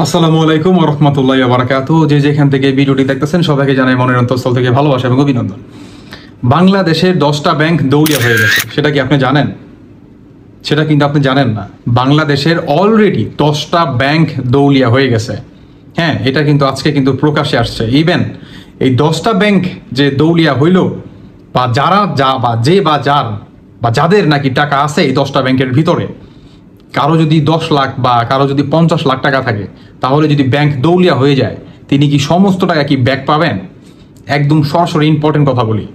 আসসালামু আলাইকুম ওয়া রাহমাতুল্লাহি ওয়া বারাকাতুহু। যে যেখান থেকে ভিডিওটি দেখতেছেন সবাইকে জানাই মনের অন্তঃস্থল থেকে ভালোবাসা এবং অভিনন্দন। বাংলাদেশের 10টা ব্যাংক দেউলিয়া হয়ে গেছে, সেটা কি আপনি জানেন? সেটা কিন্তু আপনি জানেন না। বাংলাদেশের অলরেডি 10টা ব্যাংক দেউলিয়া হয়ে গেছে। হ্যাঁ, এটা কিন্তু আজকে কিন্তু প্রকাশ্যে আসছে। ইভেন এই 10টা ব্যাংক যে দেউলিয়া হইল, বা যারা যার বা যাদের নাকি টাকা আছে এই 10টা ব্যাংকের ভিতরে, কারো যদি 10 লাখ বা কারো যদি 50 লাখ টাকা থাকে, তাহলে যদি ব্যাংক দেউলিয়া হয়ে যায়, তিনি কি সমস্ত টাকা কি ব্যাক পাবেন? একদম সরাসরি ইম্পর্টেন্ট কথা বলি।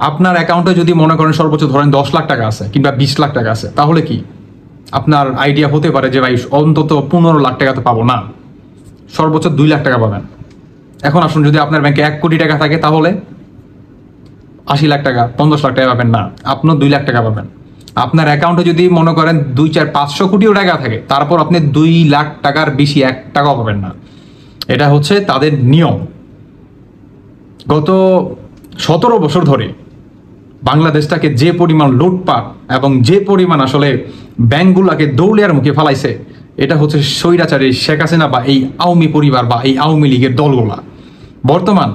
আপনার অ্যাকাউন্টে যদি মনে করেন সর্বোচ্চ ধরেন 10 লাখ টাকা আছে কিংবা 20 লাখ টাকা আছে, তাহলে কি আপনার আইডিয়া হতে পারে যে ভাই অন্তত 15 লাখ টাকা তো পাবো না, সর্বোচ্চ 2 লাখ টাকা পাবেন। এখন আসুন, যদি আপনার ব্যাংকে 1 কোটি টাকা থাকে তাহলে 80 লাখ টাকা 50 লাখ টাকা পাবেন না, আপনিও 2 লাখ টাকা পাবেন। আপনার অ্যাকাউন্টে যদি মনে করেন 2, 4, 500 কোটিও টাকা থাকে, তারপর আপনি 2 লাখ টাকার বেশি 1 টাকাও পাবেন না। এটা হচ্ছে তাদের নিয়ম। গত 17 বছর ধরে বাংলাদেশটাকে যে পরিমাণ লুটপাট এবং যে পরিমাণ আসলে ব্যাংকগুলোকে দৌলিয়ার মুখে ফেলাইছে, এটা হচ্ছে স্বৈরাচারী শেখ হাসিনা বা এই আওয়ামী পরিবার বা এই আওয়ামী লীগের দলগুলা। বর্তমান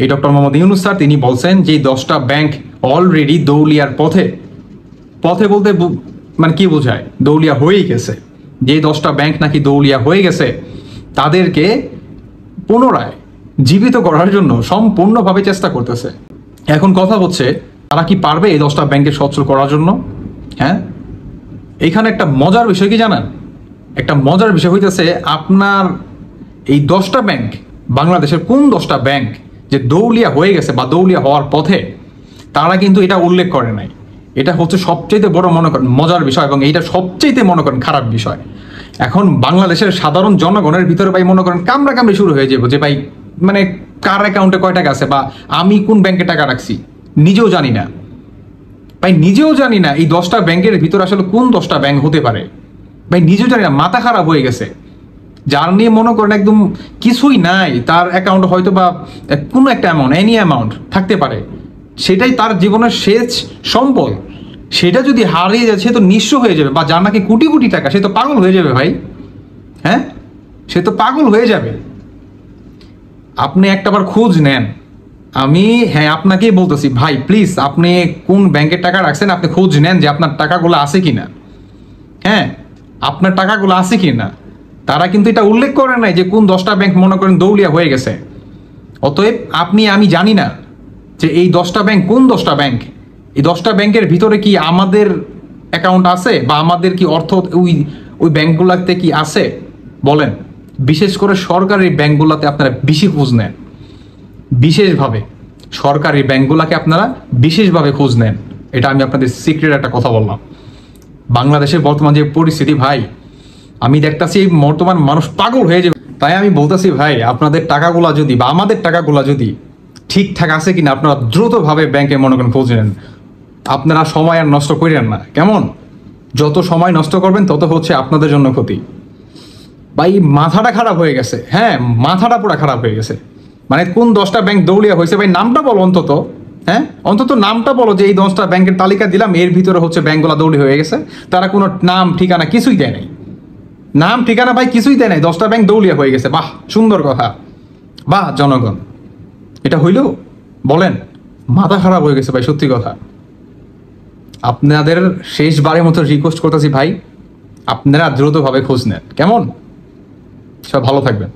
এই ডক্টর মোহাম্মদ ইউনূস স্যার তিনি বলছেন যে 10টা ব্যাংক অলরেডি দৌলিয়ার পথে। পথে বলতে মানে কি বোঝায়? দৌলিয়া হয়েই গেছে। যে 10টা ব্যাংক নাকি দৌলিয়া হয়ে গেছে, তাদেরকে পুনরায় জীবিত করার জন্য সম্পূর্ণভাবে চেষ্টা করতেছে। এখন কথা হচ্ছে, তারা কি পারবে এই 10টা ব্যাংকে সচ্ছল করার জন্য? হ্যাঁ, এইখানে একটা মজার বিষয় কি জানেন? একটা মজার বিষয় হইতেছে, আপনার এই 10টা ব্যাংক, বাংলাদেশের কোন 10টা ব্যাংক যে দৌলিয়া হয়ে গেছে বা দৌলিয়া হওয়ার পথে, তারা কিন্তু এটা উল্লেখ করে নাই। এটা হচ্ছে সবচেয়ে বড় মনে করেন মজার বিষয়, এবং এইটা সবচেয়ে মনে করেন খারাপ বিষয়। এখন বাংলাদেশের সাধারণ জনগণের ভিতরে ভাই মনে করেন কামড়াকামড়ি শুরু হয়ে যাবে যে ভাই মানে কার অ্যাকাউন্টে কয় টাকা আছে বা আমি কোন ব্যাংকে টাকা রাখছি নিজেও জানি না। ভাই নিজেও জানি না এই 10টা ব্যাংকের ভিতরে আসলে কোন 10টা ব্যাংক হতে পারে। ভাই নিজেও জানি না, মাথা খারাপ হয়ে গেছে। যার নিয়ে মনে করেন একদম কিছুই নাই, তার অ্যাকাউন্ট হয়তো বা কোনো একটা অ্যামাউন্ট, এনি অ্যামাউন্ট থাকতে পারে, সেটাই তার জীবনের শেষ সম্পদ। সেটা যদি হারিয়ে যায়, সে তো নিঃস্ব হয়ে যাবে। বা যার নাকি কোটি কোটি টাকা, সে তো পাগল হয়ে যাবে ভাই। হ্যাঁ, সে তো পাগল হয়ে যাবে। আপনি একটাবার খোঁজ নেন। হ্যাঁ, আপনাকেই বলতেছি ভাই, প্লিজ আপনি কোন ব্যাংকের টাকা রাখছেন আপনি খোঁজ নেন যে আপনার টাকাগুলো আছে কিনা। হ্যাঁ, আপনার টাকাগুলো আছে কিনা। তারা কিন্তু এটা উল্লেখ করে নাই যে কোন 10টা ব্যাংক মনে করেন দৌলিয়া হয়ে গেছে। অতএব আমি জানি না যে এই 10টা ব্যাংক কোন 10টা ব্যাংক। এই 10টা ব্যাংকের ভিতরে কি আমাদের অ্যাকাউন্ট আছে বা আমাদের কি অর্থ ওই ব্যাংকগুলোতে কি আছে বলেন। বিশেষ করে সরকারি ব্যাংকগুলোতে আপনারা বেশি খোঁজ নেন, বিশেষভাবে সরকারি ব্যাংকগুলোকে আপনারা বিশেষভাবে খোঁজ নেন। এটা আমি আপনাদের সিক্রেট একটা কথা বললাম। বাংলাদেশের বর্তমান যে পরিস্থিতি ভাই, আমি দেখতেছি বর্তমান মানুষ পাগল হয়ে যাবে। তাই আমি বলতেছি ভাই, আপনাদের টাকাগুলা যদি বা আমাদের টাকাগুলা যদি ঠিকঠাক আছে কিনা আপনারা দ্রুতভাবে ব্যাংকে মনে করেন খোঁজ নেন। আপনারা সময় আর নষ্ট করেন না, কেমন? যত সময় নষ্ট করবেন তত হচ্ছে আপনাদের জন্য ক্ষতি। ভাই মাথাটা খারাপ হয়ে গেছে। হ্যাঁ, মাথাটা পুরো খারাপ হয়ে গেছে। মানে কোন 10টা ব্যাংক দৌলিয়া হয়েছে ভাই, নামটা বলো অন্তত। হ্যাঁ, অন্তত নামটা বলো যে এই 10টা ব্যাংকের তালিকা দিলাম, এর ভিতরে হচ্ছে ব্যাংকগুলো দৌলি হয়ে গেছে। তারা কোনো নাম ঠিকানা কিছুই দেয় নাই। নাম ঠিকানা ভাই কিছুই দেয় নাই, 10টা ব্যাংক দৌলিয়া হয়ে গেছে। বাহ, সুন্দর কথা। বাহ জনগণ, এটা হইল? বলেন, মাথা খারাপ হয়ে গেছে ভাই, সত্যি কথা। আপনাদের শেষবারের মতো রিকোয়েস্ট করতেছি ভাই, আপনারা দ্রুতভাবে খোঁজ নেন, কেমন? সব ভালো থাকবেন।